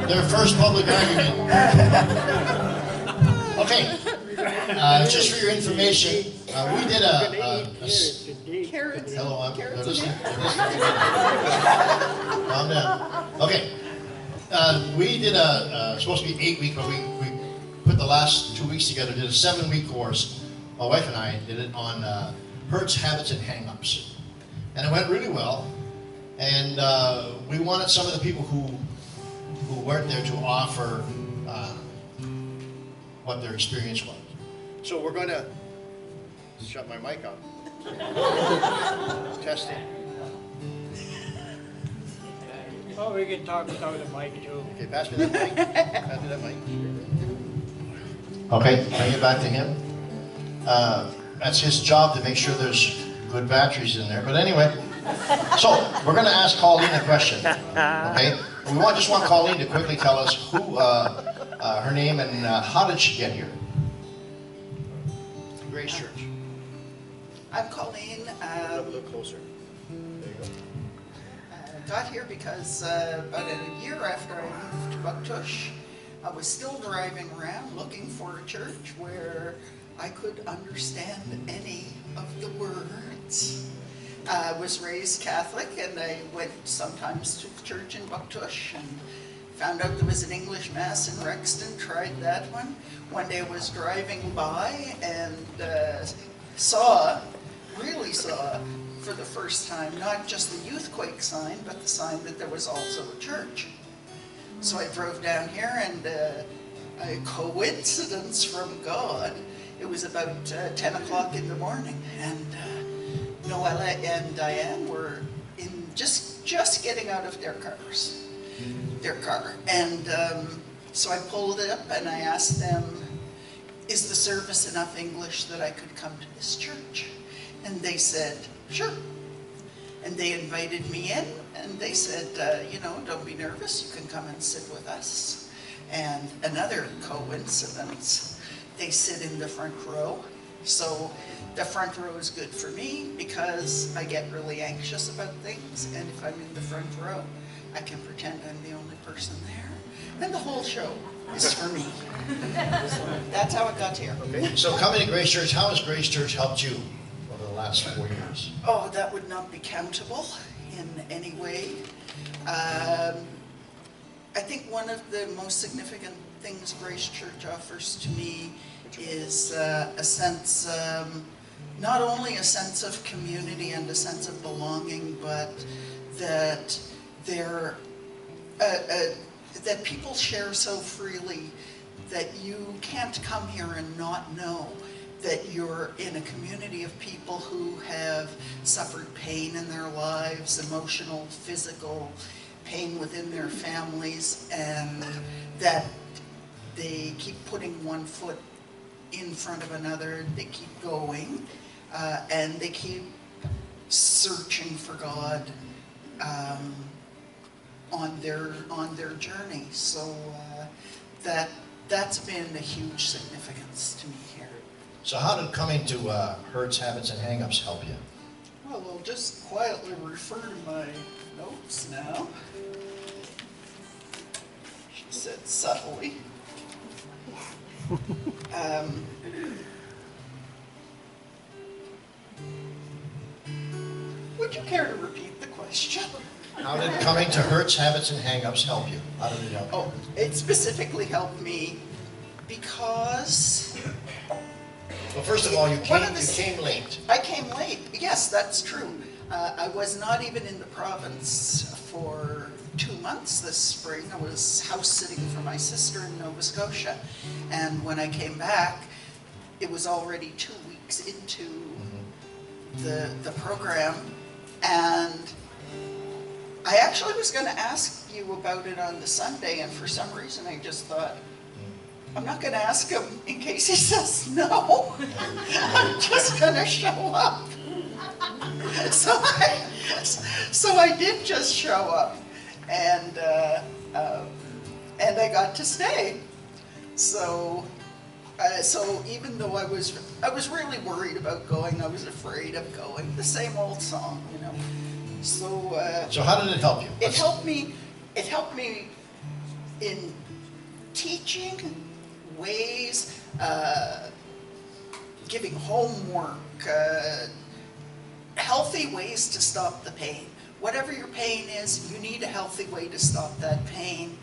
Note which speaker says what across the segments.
Speaker 1: Their first public argument. Okay. Just for your information, we did hello, I'm listening. Calm down. Okay. We did supposed to be 8 week, but we put the last 2 weeks together, did a 7-week course. My wife and I did it on hurts, habits, and hangups. And it went really well. And we wanted some of the people who weren't there to offer what their experience was. So we're going to shut my mic off. Testing.
Speaker 2: Oh, we can talk without the mic too.
Speaker 1: Okay, pass me that mic. Pass me that mic. Okay, bring it back to him. That's his job to make sure there's good batteries in there. But anyway, so we're going to ask Colleen a question. Okay, we just want Colleen to quickly tell us who, her name, and how did she get here? Grace Church.
Speaker 3: I'm Colleen.
Speaker 1: A little closer. There you go.
Speaker 3: Got here because about a year after I moved to Bucktush, I was still driving around looking for a church where I could understand any of the words. I was raised Catholic, and I went sometimes to the church in Bucktush and found out there was an English Mass in Rexton, tried that one. One day I was driving by and really saw for the first time, not just the Youthquake sign, but the sign that there was also a church. So I drove down here, and a coincidence from God, it was about 10 o'clock in the morning, and Noella and Diane were in just getting out of their car. And so I pulled it up and I asked them, is the service enough English that I could come to this church? And they said, sure. And they invited me in, and they said, don't be nervous, you can come and sit with us. And another coincidence, they sit in the front row. So the front row is good for me because I get really anxious about things, and if I'm in the front row, I can pretend I'm the only person there. And the whole show is for me. So that's how it got here.
Speaker 1: Okay. So coming to Grace Church, how has Grace Church helped you over the last 4 years?
Speaker 3: Oh, that would not be countable in any way. I think one of the most significant things Grace Church offers to me is a sense, not only a sense of community and a sense of belonging, but that that people share so freely that you can't come here and not know that you're in a community of people who have suffered pain in their lives, emotional, physical pain within their families, and that they keep putting one foot in front of another, they keep going, and they keep searching for God on their journey. So that's been a huge significance to me here.
Speaker 1: So how did coming to Hurts, Habits, and Hangups help you?
Speaker 3: Well, I'll just quietly refer to my notes now. She said subtly. Would you care to repeat the question?
Speaker 1: How did coming to Hurts, Habits, and Hangups help you? How did it help you?
Speaker 3: Oh, it specifically helped me because...
Speaker 1: Well, first of all, you came late.
Speaker 3: I came late. Yes, that's true. I was not even in the province for 2 months this spring. I was house sitting for my sister in Nova Scotia. And when I came back, it was already 2 weeks into the program. And I actually was going to ask you about it on the Sunday, and for some reason I just thought, I'm not going to ask him in case he says no. I'm just going to show up. So I did just show up, and I got to stay. So even though I was really worried about going, I was afraid of going. The same old song, you know. So
Speaker 1: how did it help you?
Speaker 3: It helped me. it helped me in teaching ways, giving homework, healthy ways to stop the pain. Whatever your pain is, you need a healthy way to stop that pain.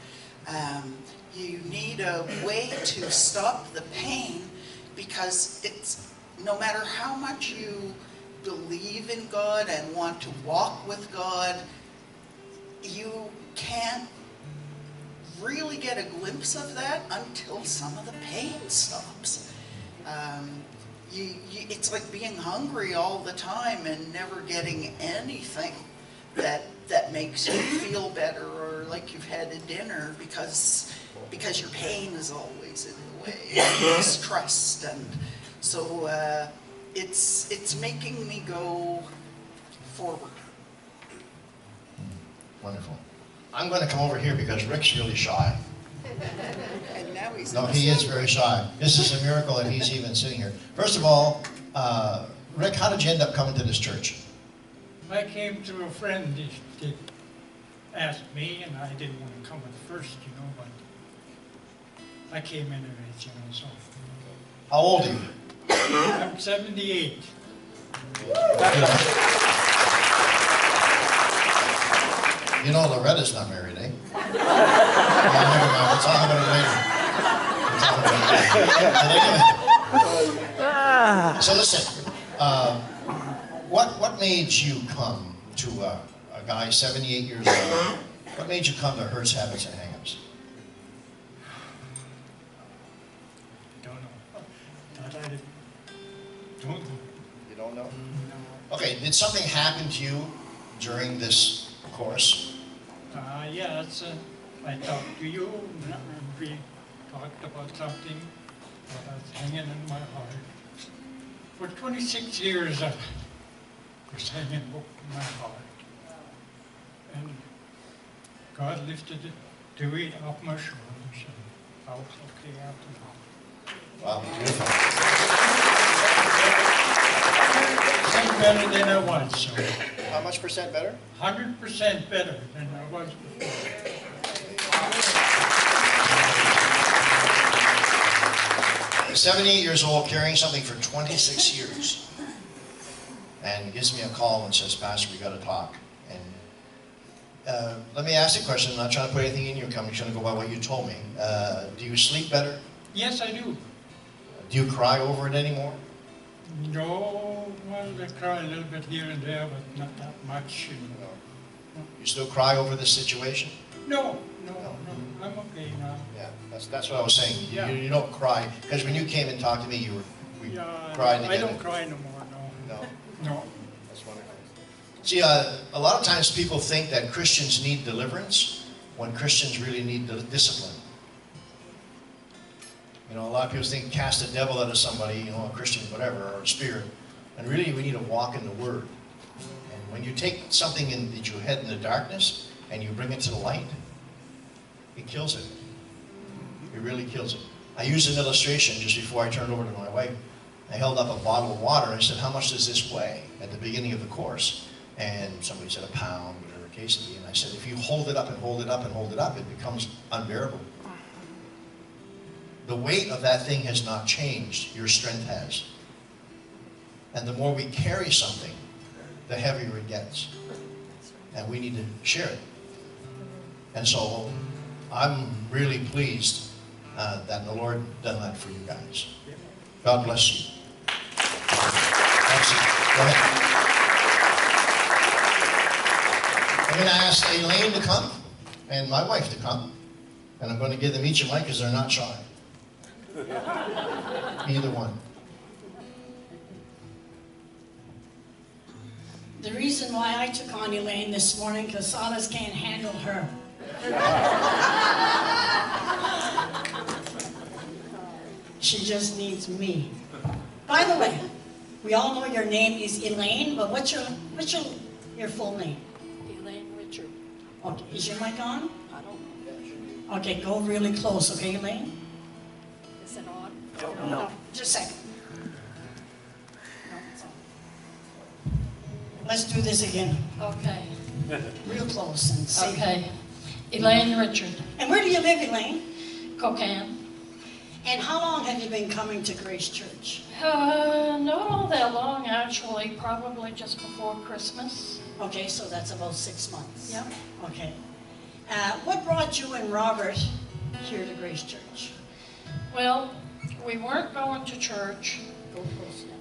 Speaker 3: You need a way to stop the pain, because it's, no matter how much you believe in God and want to walk with God, you can't really get a glimpse of that until some of the pain stops. It's like being hungry all the time and never getting anything that makes you feel better, or like you've had a dinner, because your pain is always in the way, distrust, and so it's making me go forward.
Speaker 1: Wonderful. I'm going to come over here because Rick's really shy.
Speaker 3: And now he's
Speaker 1: No, he is very shy. This is a miracle that he's even sitting here. First of all, Rick, how did you end up coming to this church?
Speaker 2: I came through a friend that asked me, and I didn't want to come at first, you know, but I came anyways, you know, so.
Speaker 1: How old are you?
Speaker 2: I'm 78.
Speaker 1: You know Loretta's not married, eh? Yeah, never mind. We'll talk about it later. But anyway. So listen, what made you come to a guy 78 years old? What made you come to Hurts, Habits, and Hangups?
Speaker 2: Don't know. Thought I don't know.
Speaker 1: You don't know?
Speaker 2: No.
Speaker 1: Okay, did something happen to you during this course?
Speaker 2: Yeah, I talked to you, and we talked about something that's hanging in my heart. For 26 years, I was hanging in my heart. And God lifted it, the weight off my shoulders, and I was okay after that.
Speaker 1: Wow, beautiful.
Speaker 2: I'm better than I was, so.
Speaker 1: How much percent better?
Speaker 2: 100% better than I was before.
Speaker 1: 78 years old, carrying something for 26 years. And gives me a call and says, Pastor, we got to talk. And let me ask you a question. I'm not trying to put anything in you. I'm just going to go by what you told me. Do you sleep better?
Speaker 2: Yes, I do.
Speaker 1: Do you cry over it anymore?
Speaker 2: No, well, I cry a little bit here and there, but not that much. You know.
Speaker 1: You still cry over this situation?
Speaker 2: No, I'm okay now.
Speaker 1: Yeah, that's what I was saying.
Speaker 2: Yeah.
Speaker 1: You don't cry. Because when you came and talked to me, we cried together.
Speaker 2: I don't cry no more, no. No.
Speaker 1: That's wonderful. See, a lot of times people think that Christians need deliverance when Christians really need discipline. You know, a lot of people think cast the devil out of somebody, you know, a Christian, whatever, or a spirit. And really, we need to walk in the Word. And when you take something that you had in the darkness and you bring it to the light, it kills it. It really kills it. I used an illustration just before I turned over to my wife. I held up a bottle of water and I said, how much does this weigh at the beginning of the course? And somebody said a pound, whatever the case may be. And I said, if you hold it up and hold it up and hold it up, it becomes unbearable. The weight of that thing has not changed. Your strength has. And the more we carry something, the heavier it gets. And we need to share it. And so I'm really pleased that the Lord done that for you guys. God bless you. Go ahead. I'm going to ask Elaine to come and my wife to come. And I'm going to give them each a mic because they're not shy. Either one.
Speaker 4: The reason why I took on Elaine this morning, because Silas can't handle her. She just needs me. By the way, we all know your name is Elaine, but what's your full name?
Speaker 5: Elaine Richard.
Speaker 4: Okay, is your mic on?
Speaker 5: I don't know.
Speaker 4: Okay, go really close, okay, Elaine?
Speaker 5: Is it on?
Speaker 4: No. Just a second. No, it's on. Let's do this again.
Speaker 5: Okay.
Speaker 4: Real close and see.
Speaker 5: Okay. Elaine Richard,
Speaker 4: And where do you live, Elaine?
Speaker 5: Cocan.
Speaker 4: And how long have you been coming to Grace Church?
Speaker 5: Not all that long, actually, probably just before Christmas.
Speaker 4: Okay, so that's about 6 months.
Speaker 5: Yep.
Speaker 4: Okay. What brought you and Robert here to Grace Church?
Speaker 5: Well, we weren't going to church,
Speaker 4: Go close now.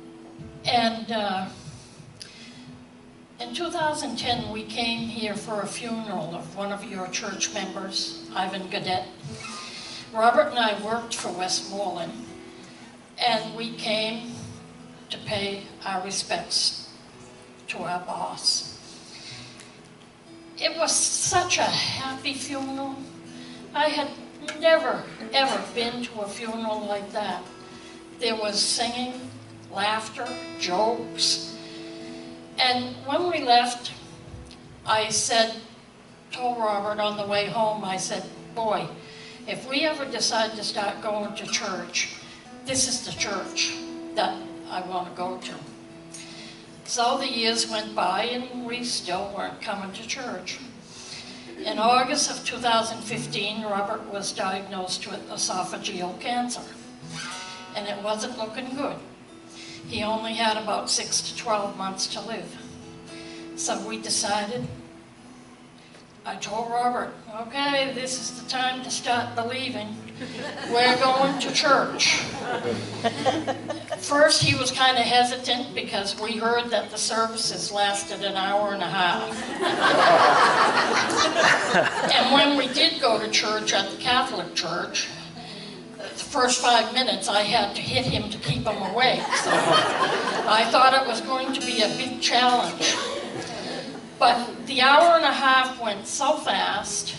Speaker 5: and in 2010 we came here for a funeral of one of your church members, Ivan Gadet. Robert and I worked for Westmoreland, and we came to pay our respects to our boss. It was such a happy funeral. I had never, ever been to a funeral like that. There was singing, laughter, jokes. And when we left, I told Robert on the way home, I said, boy, if we ever decide to start going to church, this is the church that I want to go to. So the years went by and we still weren't coming to church. In August of 2015, Robert was diagnosed with esophageal cancer, and it wasn't looking good. He only had about 6 to 12 months to live. So we decided, I told Robert, okay, this is the time to start believing. We're going to church. First, he was kind of hesitant because we heard that the services lasted an hour and a half. And when we did go to church at the Catholic church, the first 5 minutes I had to hit him to keep him awake. So I thought it was going to be a big challenge. But the hour and a half went so fast,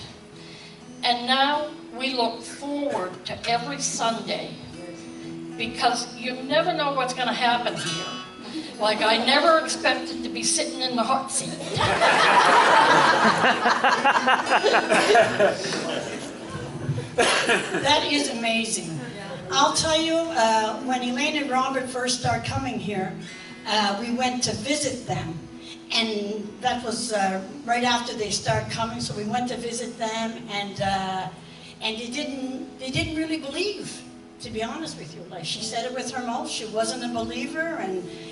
Speaker 5: and now we look forward to every Sunday because you never know what's going to happen here. Like, I never expected to be sitting in the hot seat.
Speaker 4: That is amazing. I'll tell you, when Elaine and Robert first started coming here, we went to visit them. And that was right after they started coming, so we went to visit them, and they didn't really believe, to be honest with you. Like, she said it with her mouth, she wasn't a believer,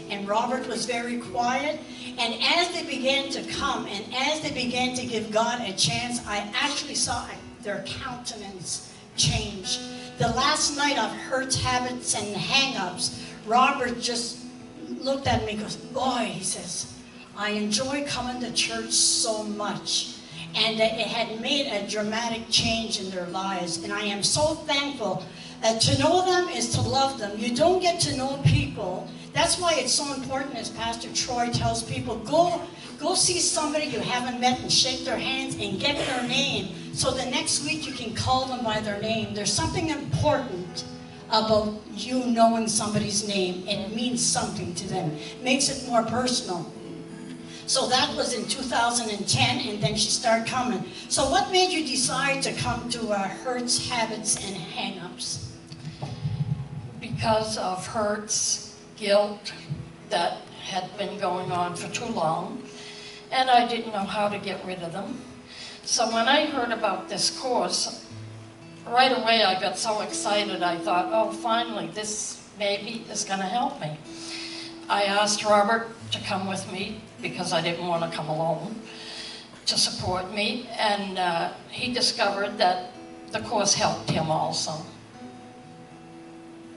Speaker 4: and Robert was very quiet. And as they began to come, and as they began to give God a chance, I actually saw their countenance change. The last night of hurts, habits, and hang-ups, Robert just looked at me and goes, boy, he says, I enjoy coming to church so much. And it had made a dramatic change in their lives. And I am so thankful. To know them is to love them. You don't get to know people. That's why it's so important, as Pastor Troy tells people, go see somebody you haven't met and shake their hands and get their name. So the next week you can call them by their name. There's something important about you knowing somebody's name. It means something to them. It makes it more personal. So that was in 2010, and then she started coming. So what made you decide to come to Hurts, Habits, and Hang-Ups?
Speaker 5: Because of hurts, guilt that had been going on for too long, and I didn't know how to get rid of them. So when I heard about this course, right away I got so excited. I thought, oh, finally, this maybe is going to help me. I asked Robert to come with me because I didn't want to come alone, to support me, and he discovered that the course helped him also.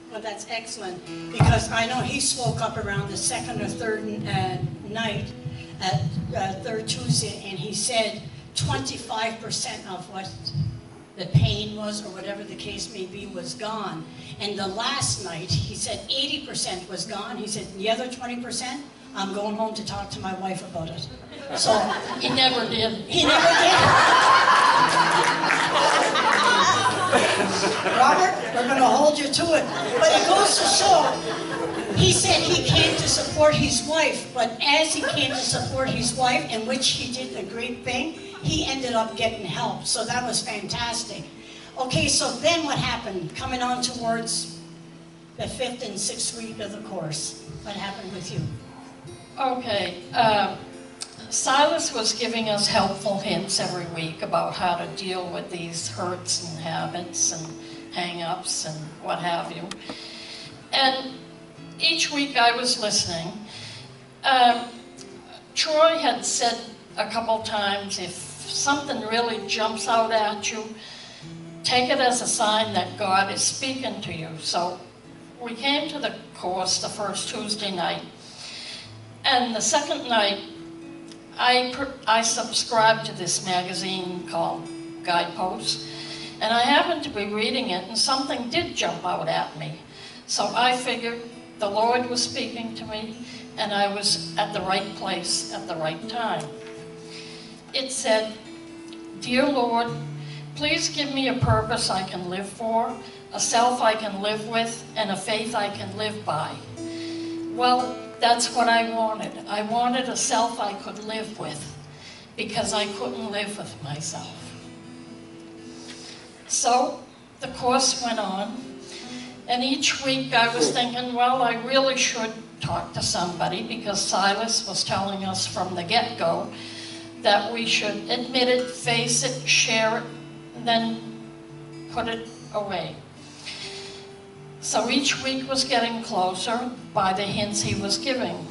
Speaker 4: Well, that's excellent, because I know he spoke up around the second or third night, third Tuesday, and he said 25% of what the pain was, or whatever the case may be, was gone. And the last night, he said 80% was gone. He said, the other 20%, I'm going home to talk to my wife about it. So
Speaker 5: He never did.
Speaker 4: he never did. Robert, we're going to hold you to it. But it goes to show, he said he came to support his wife, but as he came to support his wife, in which he did a great thing, he ended up getting help. So that was fantastic. Okay, so then what happened? Coming on towards the 5th and 6th week of the course. What happened with you?
Speaker 5: Okay, Silas was giving us helpful hints every week about how to deal with these hurts and habits and hang-ups and what have you. And each week I was listening. Troy had said a couple times, if something really jumps out at you, take it as a sign that God is speaking to you. So we came to the course the first Tuesday night, and the second night I subscribed to this magazine called Guideposts, and I happened to be reading it, and something did jump out at me. So I figured the Lord was speaking to me, and I was at the right place at the right time. It said, "Dear Lord, please give me a purpose I can live for, a self I can live with, and a faith I can live by." Well, that's what I wanted. I wanted a self I could live with, because I couldn't live with myself. So the course went on, and each week I was thinking, well, I really should talk to somebody, because Silas was telling us from the get-go that we should admit it, face it, share it, and then put it away. So each week was getting closer by the hints he was giving.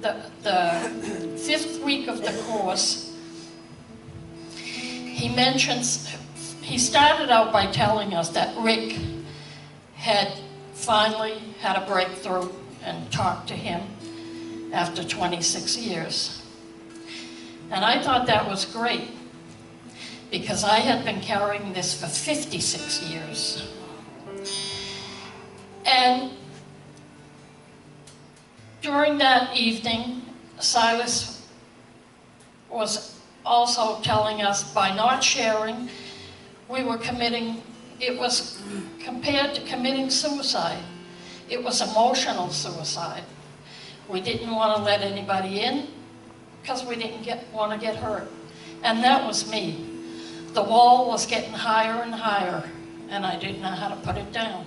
Speaker 5: The fifth week of the course, he started out by telling us that Rick had finally had a breakthrough and talked to him after 26 years. And I thought that was great, because I had been carrying this for 56 years. And during that evening, Silas was also telling us by not sharing, we were committing, it was compared to committing suicide. It was emotional suicide. We didn't want to let anybody in because we didn't want to get hurt. And that was me. The wall was getting higher and higher, and I didn't know how to put it down.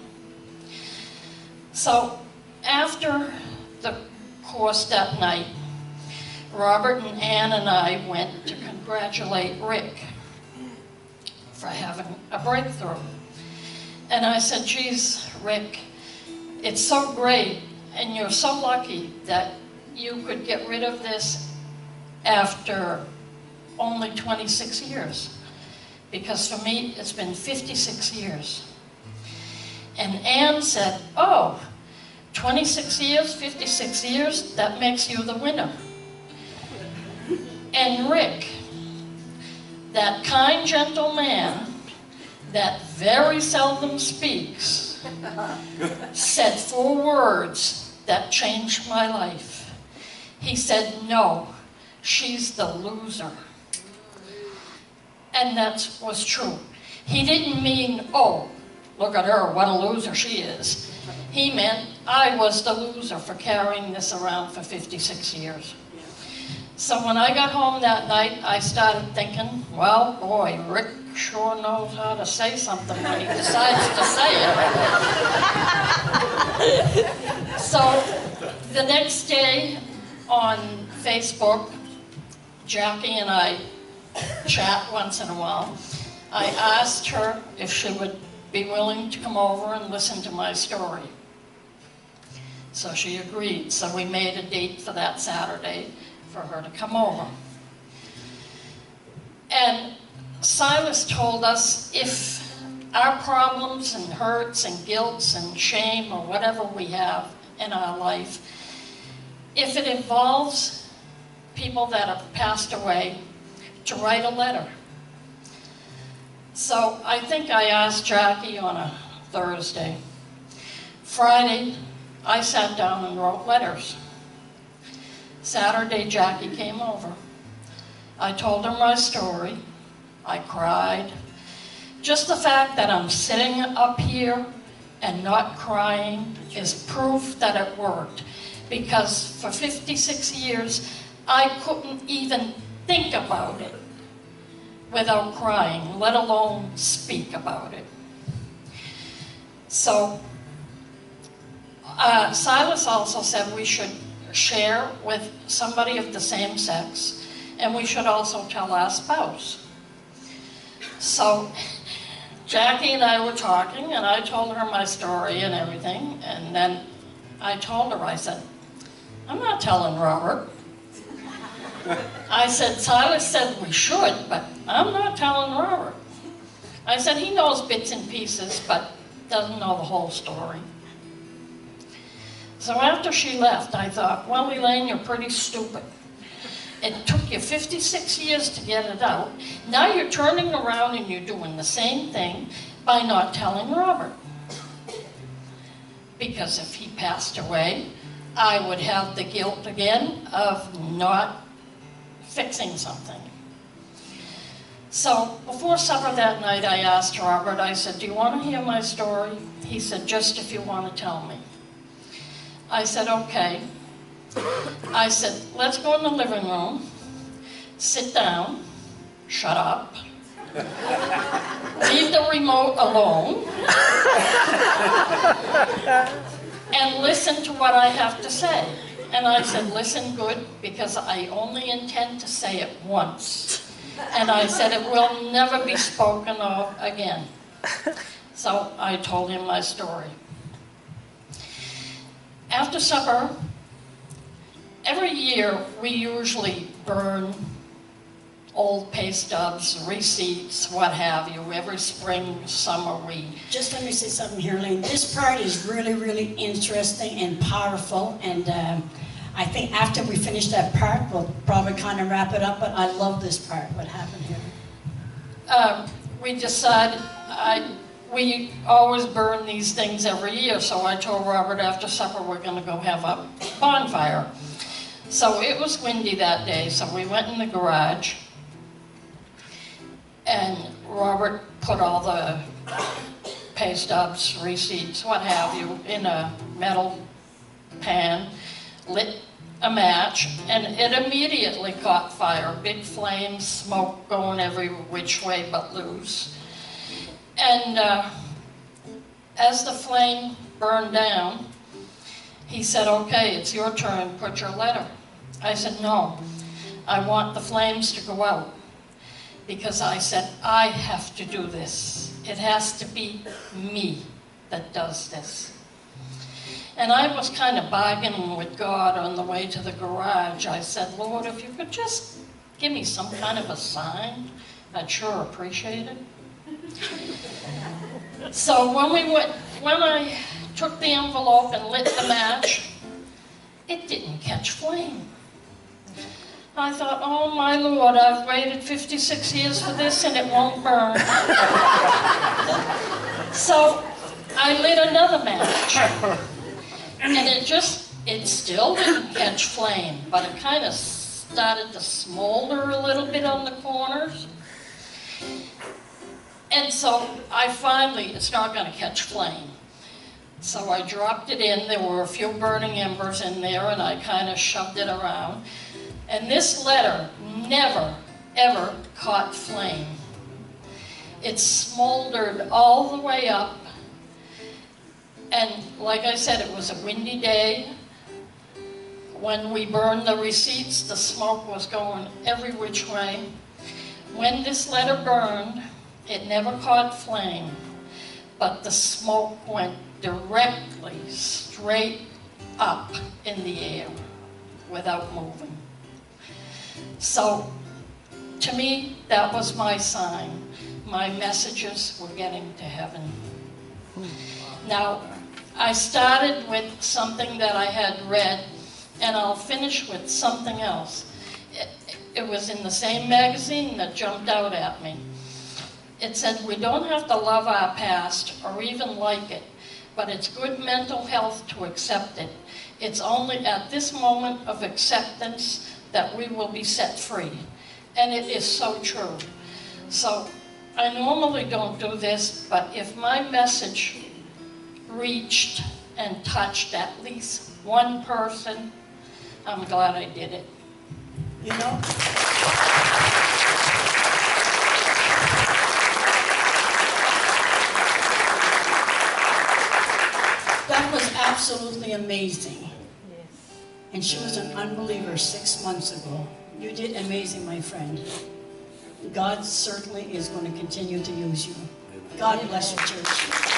Speaker 5: So after the course that night, Robert and Ann and I went to congratulate Rick for having a breakthrough. And I said, geez, Rick, it's so great, and you're so lucky that you could get rid of this after only 26 years. Because for me, it's been 56 years. And Ann said, oh, 26 years, 56 years, that makes you the winner. And Rick, that kind, gentle man that very seldom speaks, said 4 words that changed my life. He said, no, she's the loser. And that was true. He didn't mean, oh, look at her, what a loser she is. He meant I was the loser for carrying this around for 56 years. So when I got home that night, I started thinking, well, boy, Rick sure knows how to say something when he decides to say it. So the next day on Facebook, Jackie and I chat once in a while. I asked her if she would be willing to come over and listen to my story. So she agreed. So we made a date for that Saturday for her to come over. And Silas told us if our problems and hurts and guilts and shame or whatever we have in our life, if it involves people that have passed away, to write a letter. So I think I asked Jackie on a Thursday. Friday, I sat down and wrote letters. Saturday, Jackie came over. I told her my story. I cried. Just the fact that I'm sitting up here and not crying is proof that it worked. Because for 56 years, I couldn't even think about it without crying, let alone speak about it. So Silas also said we should share with somebody of the same sex and we should also tell our spouse. So Jackie and I were talking, and I told her my story and everything, and then I told her, I said, I'm not telling Robert. I said, Silas said we should, but I'm not telling Robert. I said, he knows bits and pieces, but doesn't know the whole story. So after she left, I thought, well, Elaine, you're pretty stupid. It took you 56 years to get it out. Now you're turning around and you're doing the same thing by not telling Robert. Because if he passed away, I would have the guilt again of not fixing something. So before supper that night, I asked Robert, I said, do you want to hear my story? He said, just if you want to tell me. I said, okay. I said, let's go in the living room, sit down, shut up, leave the remote alone, and listen to what I have to say. And I said, listen good, because I only intend to say it once. And I said, it will never be spoken of again. So I told him my story. After supper, every year we usually burn old pay stubs, receipts, what have you. Every spring, summer, we...
Speaker 4: Just let me say something here, Elaine. This part is really, really interesting and powerful, and I think after we finish that part, we'll probably kind of wrap it up, but I love this part, what happened here.
Speaker 5: We decided, we always burn these things every year, so I told Robert after supper we're going to go have a bonfire. So it was windy that day, so we went in the garage, and Robert put all the pay stubs, receipts, what have you, in a metal pan, lit a match, and it immediately caught fire. Big flames, smoke going every which way but loose. And as the flame burned down, he said, okay, it's your turn, put your letter. I said, no, I want the flames to go out. Because I said, I have to do this. It has to be me that does this. And I was kind of bargaining with God on the way to the garage. I said, Lord, if you could just give me some kind of a sign, I'd sure appreciate it. So when I took the envelope and lit the match, it didn't catch flame. I thought, oh my Lord, I've waited 56 years for this and it won't burn. So I lit another match, and it still didn't catch flame, but it kind of started to smolder a little bit on the corners. And so it's not going to catch flame. So I dropped it in. There were a few burning embers in there, and I kind of shoved it around. And this letter never, ever caught flame. It smoldered all the way up. And like I said, it was a windy day. When we burned the receipts, the smoke was going every which way. When this letter burned, it never caught flame, but the smoke went directly straight up in the air without moving. So, to me, that was my sign. My messages were getting to heaven. Now, I started with something that I had read, and I'll finish with something else. It was in the same magazine that jumped out at me. It said, we don't have to love our past or even like it, but it's good mental health to accept it. It's only at this moment of acceptance that we will be set free. And it is so true. So I normally don't do this, but if my message reached and touched at least one person, I'm glad I did it.
Speaker 4: You know? That was absolutely amazing. and she was an unbeliever 6 months ago. You did amazing, my friend. God certainly is going to continue to use you. God bless your church.